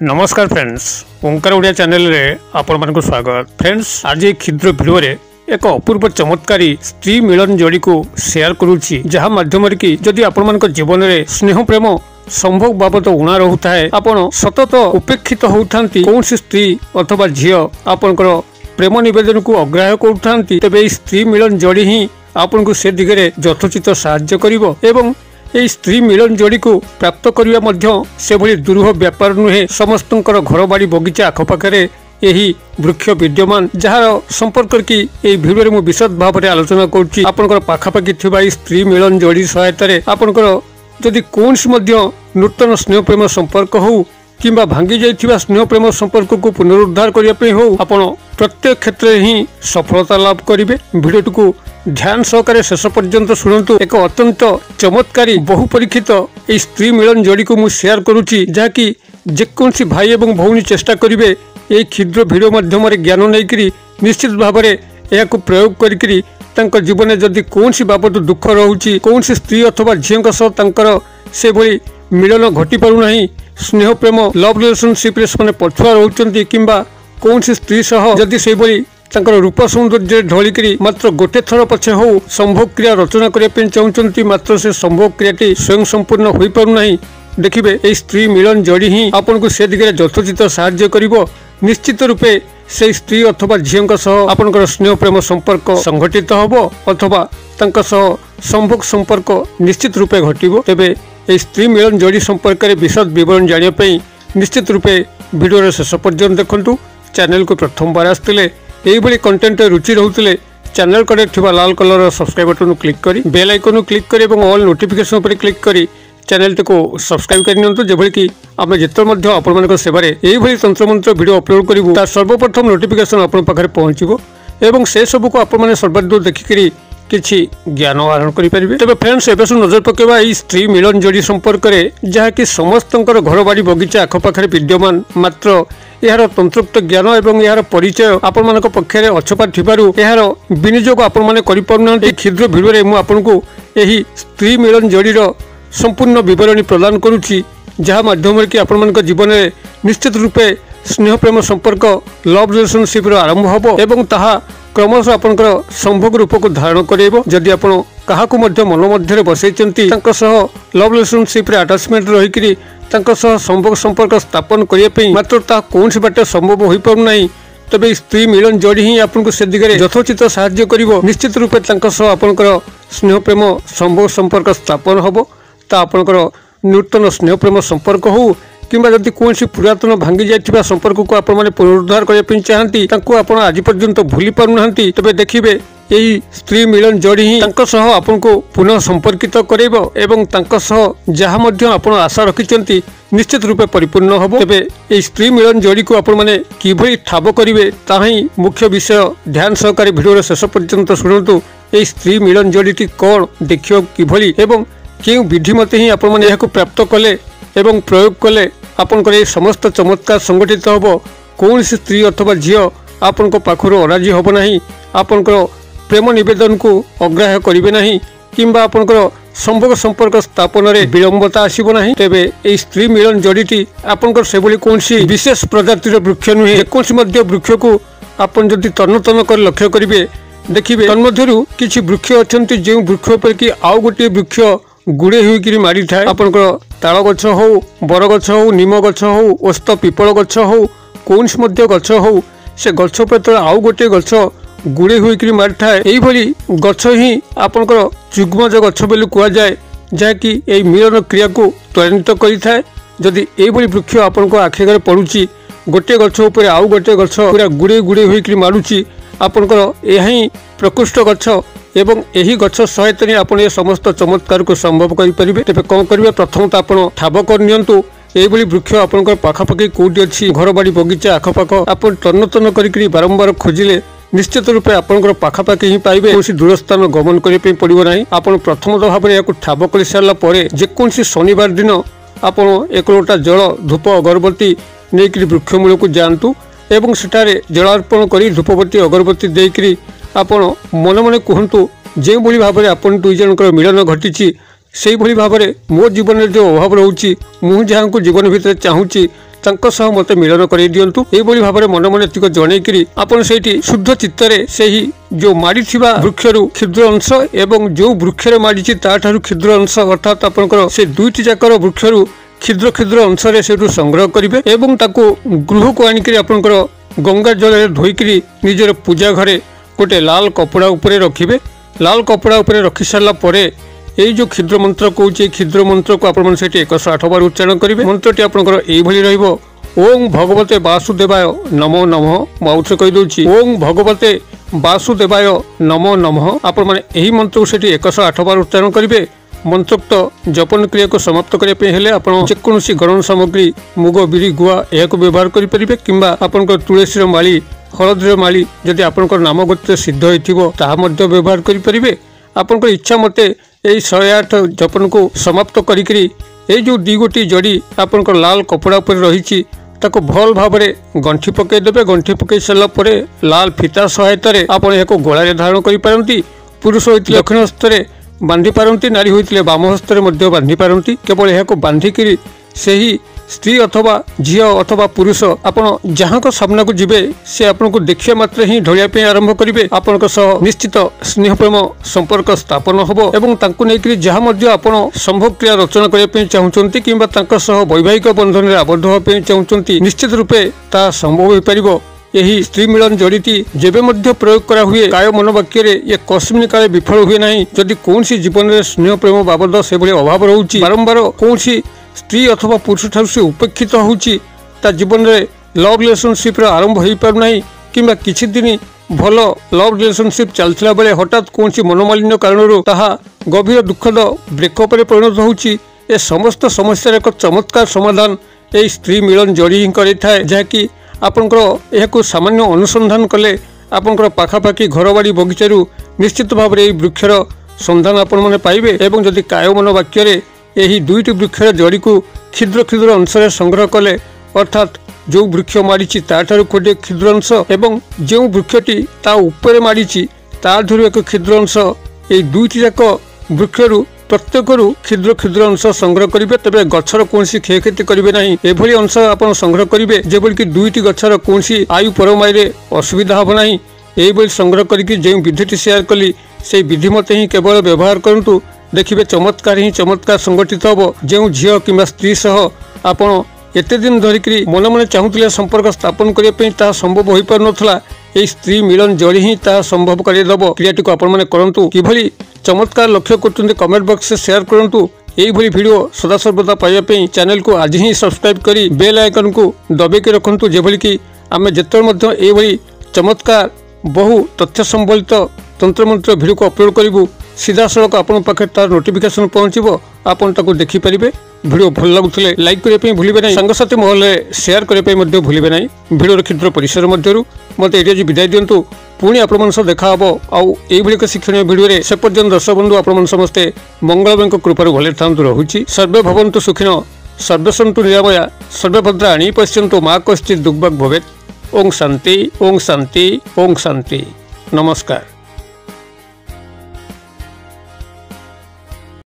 नमस्कार फ्रेंड्स, ओंकार ओडिया चैनल रे आपण मानक स्वागत। फ्रेंड्स, आज एक क्षुद्र वीडियो रे एक अपूर्व चमत्कारी स्त्री मिलन जोड़ी को शेयर करूची, जहाँ माध्यम कि जदि आपण मानक जीवन रे स्नेह प्रेम संभोग बाबत उणा रोता है, आपण सतत उपेक्षित होउथांती कौन स्त्री अथवा झियो आपनकर प्रेम निवेदन को अग्राह्य करूथांती, तबे स्त्री मिलन जोड़ी ही आपन को से दिगरे यथोचित साहाय्य करिवो एवं এই স্ত্রী মিলন जोड़ी को प्राप्त करने से भली दुरूह व्यापार नुहे। समस्तंकर घर बाड़ी बगीचा आखपाखे यही वृक्ष विद्यमान, जार संपर्क की यही भिडियो में विशद भाव में आलोचना करुच्ची। आपनकर पाखापाखि थिबा स्त्री मिलन जोड़ी सहायतार आपनकर जदि कौन नूतन स्नेह प्रेम संपर्क हो किंबा भांगी जाइथिबा स्नेह प्रेम संपर्क को पुनरुद्धार करने हो, आपण प्रत्येक क्षेत्र में ही सफलता लाभ करेंगे। भिडियो को ध्यान सहकारे शेष पर्यंत शुणु। एक अत्यंत चमत्कारी बहु परीक्षित यह स्त्री मिलन जोड़ी को मुझे शेयर करुच्ची, जहाँकि जेकोसी भाई एवं भौणी चेष्टा करेंगे यही क्षुद्र भिडियो माध्यम ज्ञान नहीं निश्चित भाव में यह प्रयोग करी जीवन में जदि कौन बाबद दुख रोचे, कौन स्त्री अथवा झील से भली मिलन घटी पारना, स्नेह प्रेम लव रिलेशनशिप से पछुआ रोचंती किंबा कौन स्त्री सह जदि से भली रूप सौंदर्य ढलिकी मात्र गोटे थर पछे हो संभोग क्रिया रचना करने चाहते, मात्र से संभोग क्रियाटी स्वयं संपूर्ण हो पारना। देखिए ये स्त्री मिलन जोड़ी ही आपन को से दिगरे यथोचित साहाय्य करिवो। निश्चित रूपे से स्त्री अथवा झील आपनकर स्नेह प्रेम संपर्क संघटित होबो अथवा तांका सह संभोग संपर्क निश्चित रूपे घटिबो। तेबे ये स्त्री मिलन जोड़ी संपर्क में विशद विवरण जानिया निश्चित रूपे वीडियो शेष पर्यंत देखंतु। चैनल को प्रथम बार आसते यही कंटेंट रुचि रोते चैनल कड़े लाल कलर सब्सक्राइब बटन क्लिक करी बेल आइकन क्लिक करी ऑल नोटिफिकेशन पर क्लिक करी चैनल को सब्सक्राइब करनी, जबकि कि आम जिते आपण सेवार यही तंत्र मंत्र वीडियो अपलोड करूँ तार सर्वप्रथम नोटिफिकेशन आप पाखे पहुँचो एवं से सब को आपने सर्वाधिक देखिकी किसी ज्ञान आहरण करेंगे। तेज फ्रेंड्स, एवं सब नजर पकेबा यह स्त्री मिलन जोड़ी संपर्क में जहाँकि समस्त घर बाड़ी बगीचा आखपाखे विद्यमान, मात्र यार तंत्रोक्त ज्ञान एवं यार परिचय आपण मान पक्षे अछपा थिबारु यार विनियोग आपण माने करि पारुना। क्षुद्र भिडियो रे मु आपन को यही स्त्री मिलन जोड़ीर संपूर्ण विवरणी प्रदान करुच्ची, जहाँ माध्यम कि आपण मान जीवन में निश्चित रूपे स्नेह प्रेम संपर्क लव रिलेशनशिप आरंभ होबो एवं ताहा क्रमश आपनकर संभोग रूप को धारण करेबो। जदि आपण काहाकू मध्य मन मध्य बसैचंती तांका सह लव रिलेशनशिप रे अटैचमेंट रहिकरी तांका सह संभोग संपर्क स्थापन करिया मात्र ता कौन बाटे संभव हो पारना, तबे स्त्री मिलन जोड़ी ही आपन को से दिगरे यथोचित साहाय्य करिवो। निश्चित रूपे तांका सह आपनकर स्नेह प्रेम संभोग संपर्क स्थापन होबो। ता आपनकर नूतन स्नेह प्रेम संपर्क हो किंबा जदि कौन पुरातन भांगी जाइथिबा संपर्क को आपण माने पुनरुद्धार करने चाहती तांको आज पर्यंत भूली पारुना, तबे देखिए यही स्त्री मिलन जोड़ी ही आपन को पुनः संपर्कित करेबो एवं तांको सह जहाँ मध्य आपण आशा रखिचंती निश्चित रूपे परिपूर्ण होबो। तबे ये स्त्री मिलन जोड़ी को आपण माने किभली ठाब करिवे ताहा ही मुख्य विषय। ध्यान सहकारी भिडियो शेष पर्यंत शुणु। ये स्त्री मिलन जोड़ी कौन देखियो किभली एवं क्यों विधि मते ही आपण माने याको प्राप्त कले एवं प्रयोग कले आपनकर ये समस्त चमत्कार संगठित होबो। कौन स्त्री अथवा झियो आपन को पाखरो अराजी होबो नाही, आपनकर प्रेम निवेदन को अग्राह्य करिवे नाही किंबा आपनकर संभोग संपर्क स्थापन रे विलंबता आसीबो नाही। तेबे ए स्त्री मिलन जोड़ीटी आपनकर सेबली कोनसी विशेष प्रजातिर वृक्ष नुहे, जेकोसी मध्य वृक्ष को आपन जदि तन्न तन्न कर लक्ष्य करिवे देखिबे तन्मध्यरु किछि वृक्ष अछंती जे वृक्ष पर कि आउ गोटे वृक्ष गुड़े होइकिरी मारी थाए। आपनकर ताल गछ हो, बर गछ हो, नीम गछ हो, ओस्त पिपल गछ हो, कौनसी मध्य गछ हो, से गछ पर आउ गोटे गछ गुड़े होइकिरी मारी थाए। एही भली गछ ही आपनकर जुग्मज गछ बोली कुआ जाए, जहाँकि एही मिलन क्रिया को त्वरान्वित करिथाए। जदि एही भली वृक्ष आपनको आखि आगे पड़ुची, गोटे गछ ऊपर आउ गोटे गछ पूरा गुड़े गुड़े होइकिरी मारुची, आपनकर यही प्रकृष्ट गछ एवं यही गछ सहायता आप समस्त चमत्कार को संभव करेंगे। तेज कौन करेंगे, प्रथम तो आप ठाब करनियंतु यही वृक्ष आपंकर पाखापाखि कौटी अच्छी घर बाड़ी बगीचा आखपाख आप तन्न तन्न करी बारंबार खोजिले निश्चित रूपे आपंकर पाखापाखि ही पाइबे, कौन दूर स्थान गमन करने पड़ो ना। आप प्रथम भाव में ठाब कर सारापर जेकोसी शनिवार दिन आप एक लोटा जल धूप अगरबत्ती नहीं वृक्ष मूल को जातु एवं सेठारे जलार्पण कर धूपबत्ती अगरबत्ती देकर आपण मन मन कहतु जो भाव में आपन दुई जनकर मिलन घटी सेही भली भाबरे मो जीवन में जो अभाव रोची मु जहाँ जीवन भितर चाहूँगी मत मिलन कर दिंतु यही भाव में मन मन एतिक जनईकि आपड़ से शुद्ध चित्तरे से ही जो माड़ी वृक्षरु क्षुद्र अंश एवं जो वृक्षर माड़ी क्षुद्र अंश अर्थात आपंकर से दुईटी जाकर वृक्षरु क्षुद्र क्षुद्र अंश से संग्रह करेंगे एवं ताको गृह को आनिक आपंकर गंगा जल धोईकि निजर पूजा घरे गोटे लाल कपड़ा उपरे रखिबे। लाल कपड़ा उपरे रखि सारा पर यही जो क्षुद्र मंत्र कहूँ क्षुद्र मंत्र को आपण 108 बार उच्चारण करेंगे। मंत्रटी आपंकर यही ओं भगवते वासुदेवाय नमो नमः बहुत कहीदे ओं भगवते वासुदेवाय नमो नमः आपण मैंने यही मंत्र को 108 बार उच्चारण करेंगे। मंत्रोक्त जपन क्रिया को समाप्त करने जेकोसी गणन सामग्री मुग बिरी गुआ यह व्यवहार करेंगे किंबा आपंकर तुलसी माली हलदीर माली जदि आपंकर नाम गोत्र सिद्ध होता व्यवहार करेंगे। आपंकर इच्छा मते यही 108 जपन को समाप्त करी जो दी गोटी जड़ी आपंकर लाल कपड़ा पर रही ताको भल भाव में गंठी पकईदे। गंठी पकई सारापर लाल फिता सहायतार आप गलार धारण कर पुरुष होते दक्षिण हस्ते बांधि पारती नारी होते बाम हस्ते बांधि पारती केवल यह बांधिकी से ही स्त्री अथवा झी अथवा पुरुष आपण जहाँ को सामना को जीवे से आपन को देखिया मात्र ही ढलिया आरंभ करेंगे। आपण निश्चित स्नेह प्रेम संपर्क स्थापन होबो एवं तांको नेकरी जहाँ मध्य आपण संभव क्रिया रचना करने चाहूँगी किंबा वैवाहिक बंधन में आबद्ध होगा चाहूँगी निश्चित रूपे ता संभव हो पारिबो। यही स्त्री मिलन जड़ीटी जेबे मध्य प्रयोग करा हुए काय मन वाक्य ये कस्मिन काले विफल हुए नहीं। जदि कौन जीवन में स्नेह प्रेम बाबद से अभाव रोचे बारंबार कौन स्त्री अथवा पुरुष ठार से उपेक्षित होची जीवन में लव रिलेशनशिप आरंभ हो पारना किंबा किछि दिन भल लव रिलेशनशिप चलता बेले हठात कौन मनोमालिन्य कारण ताहा गभीर दुखद ब्रेकअप परिणत होची। ए समस्त समस्या एक चमत्कार समाधान यही स्त्री मिलन जड़ी ही करें जहाँकि आपंकर यह सामान्य अनुसंधान कले आपंकर पाखापाखि घर बाड़ी बगीचारू निश्चित भाव में वृक्षर संधान आपण मैंने पाइबे एवं जदि कायमन वाक्य यही दुईटी वृक्षर जड़ी को क्षुद्र क्षुद्र अंश संग्रह कले अर्थात जो वृक्ष माड़ी गोटे क्षुद्र अंश एवं जो वृक्षटी ता ऊपर माड़ी ताधर एक क्षुद्र अंश यही दुईटी जाक वृक्षरु प्रत्येक क्षुद्र क्षुद्र अंश संग्रह करेंगे तेज गचर कौन क्षयक्षति करेंगे ना एभली अंश आप संग्रह करेंगे जेबल दुईटी गचर कौन आयु परमाई असुविधा हम ना यही संग्रह करके जो विधिटी शेयर कली से विधि मत ही केवल व्यवहार करूँ देखिए चमत्कार ही चमत्कार संगठित हम जो झील कि स्त्री सह आपण एते दिन धरिकी मन मन चाहूले संपर्क स्थापन करने संभव हो पार नाला यही स्त्री मिलन जड़ी ही संभव करदेव क्रियाटी को आपण मैंने करूँ कि चमत्कार लक्ष्य कर कमेंट बॉक्स से शेयर करूँ। यही वीडियो सदासर्वदा पाइबापी चैनल को आज ही सब्सक्राइब करी बेल आइकन को दबेकी रखु जेभली कि आम जिते यही चमत्कार बहु तथ्य संबलित तंत्र मंत्र वीडियो को अपलोड करूँ सीधा सड़क आपण पाखे तार नोटिफिकेशन पहुँचो आपन ताको देखि परिबे। वीडियो भल लगुले लाइक करने भूलिबे नहीं सांगसाथी महल शेयर करने भूलिबे नहीं। वीडियो क्षुद्र परिसर मध्यरु मते एरिया विदाय दिंतु पुणी आपण देखा हम आउ एक शिक्षण वीडियो से पर्यंत दर्शक बंधु आपण समस्ते मंगलमय कृपार भले था रहुछि। सर्वे भवन्तु सुखिनो सर्वे सन्तु निरामया सर्वे भद्राणि पश्यन्तु मा कश्चित् दुर्भग भवेत्। ओं शांति ओं शांति ओं शांति। नमस्कार।